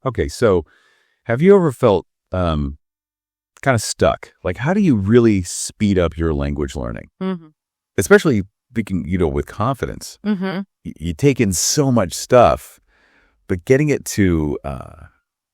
Okay, so have you ever felt kind of stuck? Like, how do you really speed up your language learning? Mm-hmm. Especially speaking, with confidence. Mm-hmm. You take in so much stuff, but getting it to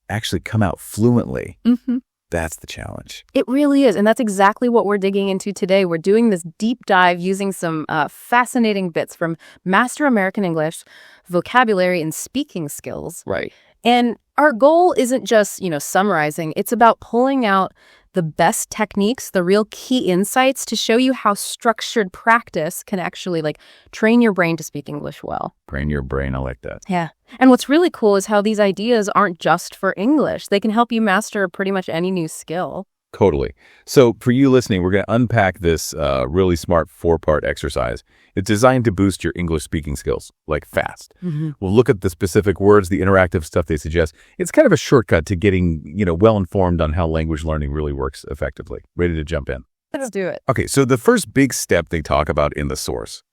actually come out fluently, Mm-hmm. that's the challenge. It really is. And that's exactly what we're digging into today. We're doing this deep dive using some fascinating bits from Master American English, vocabulary, and speaking skills. Right. And our goal isn't just, summarizing. It's about pulling out the best techniques, the real key insights to show you how structured practice can actually train your brain to speak English well. Train your brain. I like that. Yeah. And what's really cool is how these ideas aren't just for English. They can help you master pretty much any new skill. Totally. So for you listening, we're going to unpack this really smart 4-part exercise. It's designed to boost your English speaking skills, fast. Mm-hmm. We'll look at the specific words, the interactive stuff they suggest. It's kind of a shortcut to getting, well-informed on how language learning really works effectively. Ready to jump in? Let's do it. Okay, so the first big step they talk about in the source,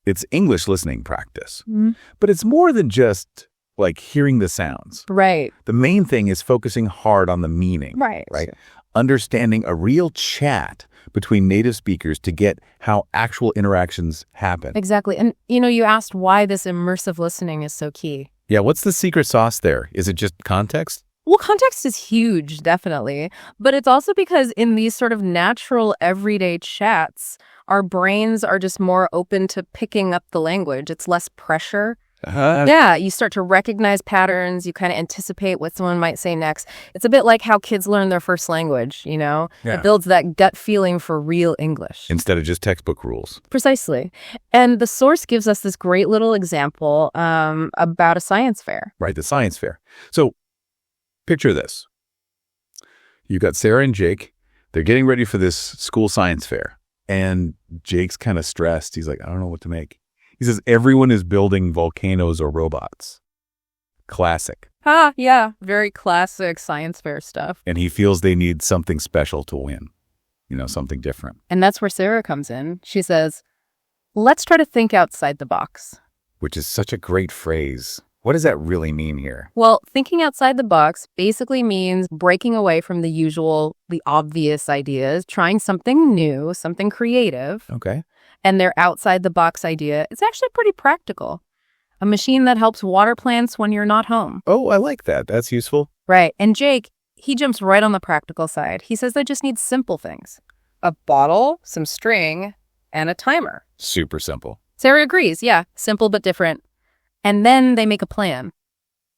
it's English listening practice. Mm-hmm. But it's more than just hearing the sounds. Right. The main thing is focusing hard on the meaning. Right. Understanding a real chat between native speakers to get how actual interactions happen. Exactly. And, you asked why this immersive listening is so key. Yeah, what's the secret sauce there? Is it just context? Well, context is huge, definitely. But it's also because in these sort of natural everyday chats, our brains are just more open to picking up the language. It's less pressure. Yeah, you start to recognize patterns. You kind of anticipate what someone might say next. It's a bit like how kids learn their first language, Yeah. It builds that gut feeling for real English. Instead of just textbook rules. Precisely. And the source gives us this great little example about a science fair. Right, the science fair. So picture this. You've got Sarah and Jake. They're getting ready for this school science fair. And Jake's kind of stressed. He's like, I don't know what to make. He says, everyone is building volcanoes or robots. Classic. Yeah. Very classic science fair stuff. And he feels they need something special to win. Something different. And that's where Sarah comes in. She says, let's try to think outside the box. Which is such a great phrase. What does that really mean here? Well, thinking outside the box basically means breaking away from the obvious ideas, trying something new, something creative. Okay. And their outside-the-box idea, it's actually pretty practical. A machine that helps water plants when you're not home. Oh, I like that. That's useful. Right. And Jake, he jumps right on the practical side. He says they just need simple things. A bottle, some string, and a timer. Super simple. Sarah agrees. Yeah, simple but different. And then they make a plan.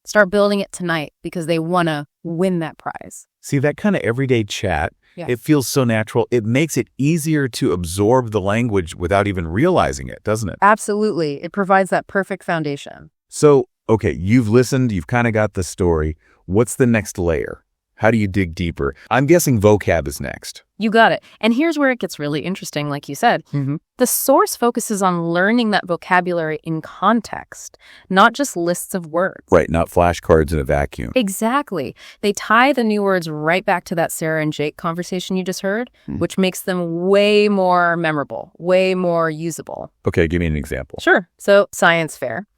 Start building it tonight because they want to win that prize. See, that kind of everyday chat, Yeah. It feels so natural. It makes it easier to absorb the language without even realizing it, doesn't it? Absolutely. It provides that perfect foundation. So, okay, you've listened. You've kind of got the story. What's the next layer? How do you dig deeper? I'm guessing vocab is next. You got it. And here's where it gets really interesting, like you said. Mm-hmm. The source focuses on learning that vocabulary in context, not just lists of words. Right, not flashcards in a vacuum. Exactly. They tie the new words right back to that Sarah and Jake conversation you just heard, which makes them way more memorable, way more usable. Okay, give me an example. Sure. So, science fair.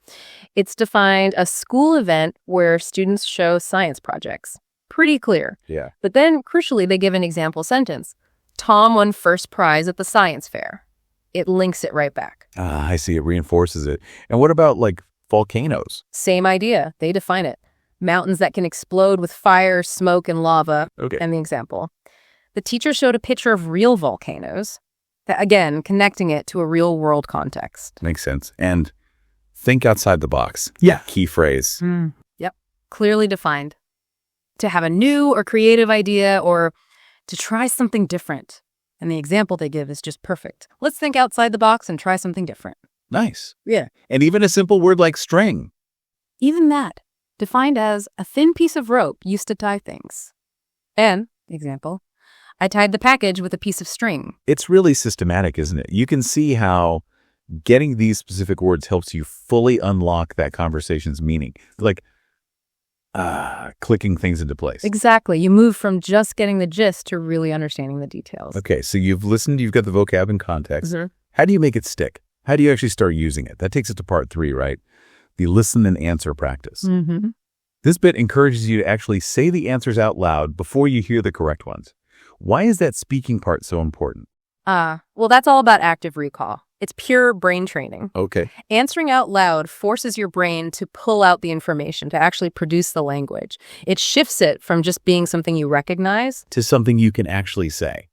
It's defined a school event where students show science projects. Pretty clear. Yeah. But then, crucially, they give an example sentence. Tom won first prize at the science fair. It links it right back. I see. It reinforces it. And what about volcanoes? Same idea. They define it. Mountains that can explode with fire, smoke, and lava. Okay. And the example. The teacher showed a picture of real volcanoes. Again, connecting it to a real world context. Makes sense. And think outside the box. Yeah. Key phrase. Yep. Clearly defined. To have a new or creative idea or to try something different. And the example they give is just perfect. Let's think outside the box and try something different. Nice. Yeah. And even a simple word like string. Even that, defined as a thin piece of rope used to tie things. And, example, I tied the package with a piece of string. It's really systematic, isn't it? You can see how getting these specific words helps you fully unlock that conversation's meaning. Clicking things into place. Exactly. You move from just getting the gist to really understanding the details. Okay, so you've listened, you've got the vocab and context. Mm-hmm. How do you make it stick? How do you actually start using it? That takes us to part 3, right? The listen and answer practice. Mm-hmm. This bit encourages you to actually say the answers out loud before you hear the correct ones. Why is that speaking part so important? Well, that's all about active recall. It's pure brain training. Okay. Answering out loud forces your brain to pull out the information, to actually produce the language. It shifts it from just being something you recognize To something you can actually say.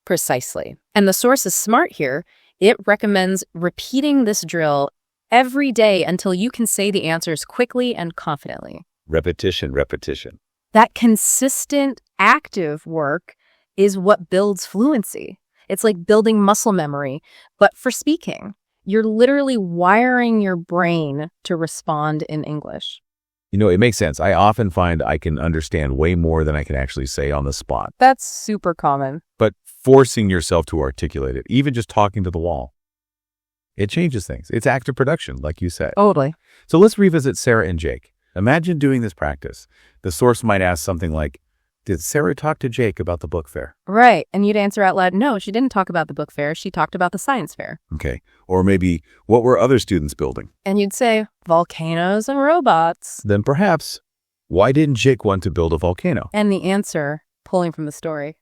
precisely. And the source is smart here. It recommends repeating this drill every day until you can say the answers quickly and confidently. Repetition, repetition. That consistent, active work is what builds fluency. It's like building muscle memory, but for speaking. You're literally wiring your brain to respond in English. You know, it makes sense. I often find I can understand way more than I can actually say on the spot. That's super common. But forcing yourself to articulate it, even just talking to the wall, it changes things. It's active production, like you said. Totally. So let's revisit Sarah and Jake. Imagine doing this practice. The source might ask something like, did Sarah talk to Jake about the book fair? Right. And you'd answer out loud, no, she didn't talk about the book fair. She talked about the science fair. Okay. Or maybe, what were other students building? And you'd say, volcanoes and robots. Then perhaps, why didn't Jake want to build a volcano? And the answer, pulling from the story,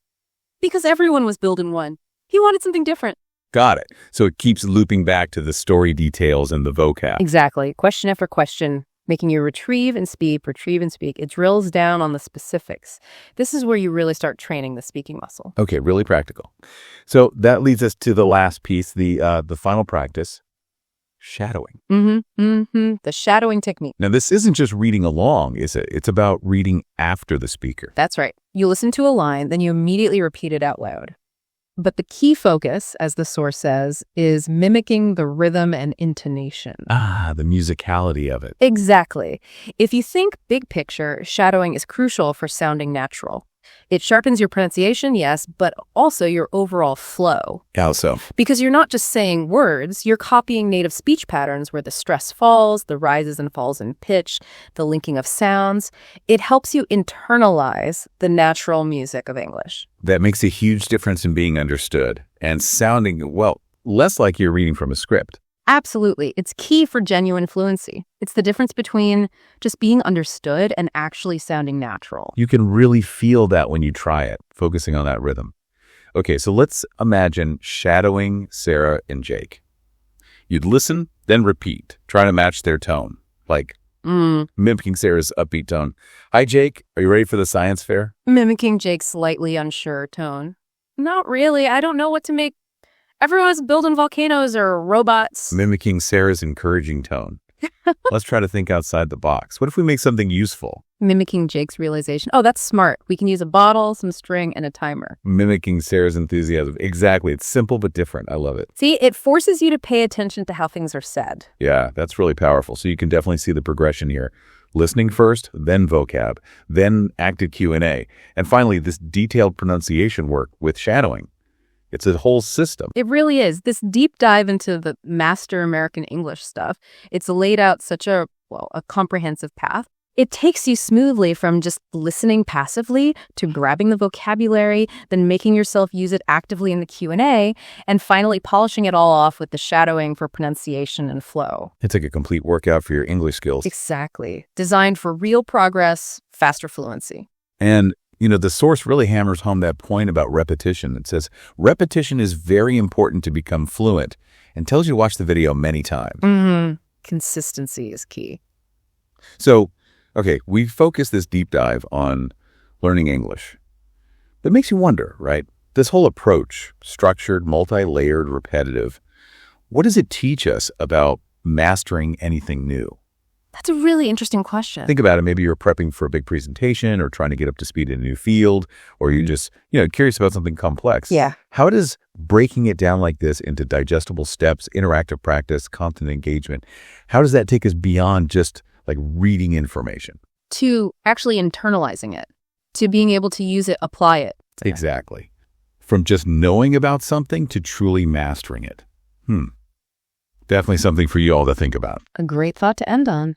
because everyone was building one. He wanted something different. Got it. So it keeps looping back to the story details and the vocab. Exactly. Question after question, making you retrieve and speak, retrieve and speak. It drills down on the specifics. This is where you really start training the speaking muscle. Okay, really practical. So that leads us to the last piece, the final practice, shadowing. The shadowing technique. Now, this isn't just reading along, is it? It's about reading after the speaker. That's right. You listen to a line, then you immediately repeat it out loud. But the key focus, as the source says, is mimicking the rhythm and intonation. The musicality of it. Exactly. If you think big picture, shadowing is crucial for sounding natural. It sharpens your pronunciation, yes, but also your overall flow. How so? Because you're not just saying words, you're copying native speech patterns where the stress falls, the rises and falls in pitch, the linking of sounds. It helps you internalize the natural music of English. That makes a huge difference in being understood and sounding, well, less like you're reading from a script. Absolutely. It's key for genuine fluency. It's the difference between just being understood and actually sounding natural. You can really feel that when you try it, focusing on that rhythm. Okay, so let's imagine shadowing Sarah and Jake. You'd listen, then repeat, try to match their tone, like mimicking Sarah's upbeat tone. Hi, Jake. Are you ready for the science fair? Mimicking Jake's slightly unsure tone. Not really. I don't know what to make. Everyone's building volcanoes or robots. Mimicking Sarah's encouraging tone. Let's try to think outside the box. What if we make something useful? Mimicking Jake's realization. Oh, that's smart. We can use a bottle, some string, and a timer. Mimicking Sarah's enthusiasm. Exactly. It's simple but different. I love it. See, it forces you to pay attention to how things are said. Yeah, that's really powerful. So you can definitely see the progression here. Listening first, then vocab, then active Q&A, and finally this detailed pronunciation work with shadowing. It's a whole system. It really is. This deep dive into the master American English stuff, it's laid out such a comprehensive path. It takes you smoothly from just listening passively to grabbing the vocabulary, then making yourself use it actively in the Q&A, and finally polishing it all off with the shadowing for pronunciation and flow. It's like a complete workout for your English skills. Exactly. Designed for real progress, faster fluency. And you know, the source really hammers home that point about repetition. It says, repetition is very important to become fluent and tells you to watch the video many times. Consistency is key. So, okay, we focus this deep dive on learning English. That makes you wonder, right? This whole approach, structured, multi-layered, repetitive, what does it teach us about mastering anything new? That's a really interesting question. Think about it. Maybe you're prepping for a big presentation or trying to get up to speed in a new field, or you're just, curious about something complex. Yeah. How does breaking it down like this into digestible steps, interactive practice, content engagement, how does that take us beyond just like reading information? To actually internalizing it, to being able to use it, apply it. Exactly. From just knowing about something to truly mastering it. Definitely something for you all to think about. A great thought to end on.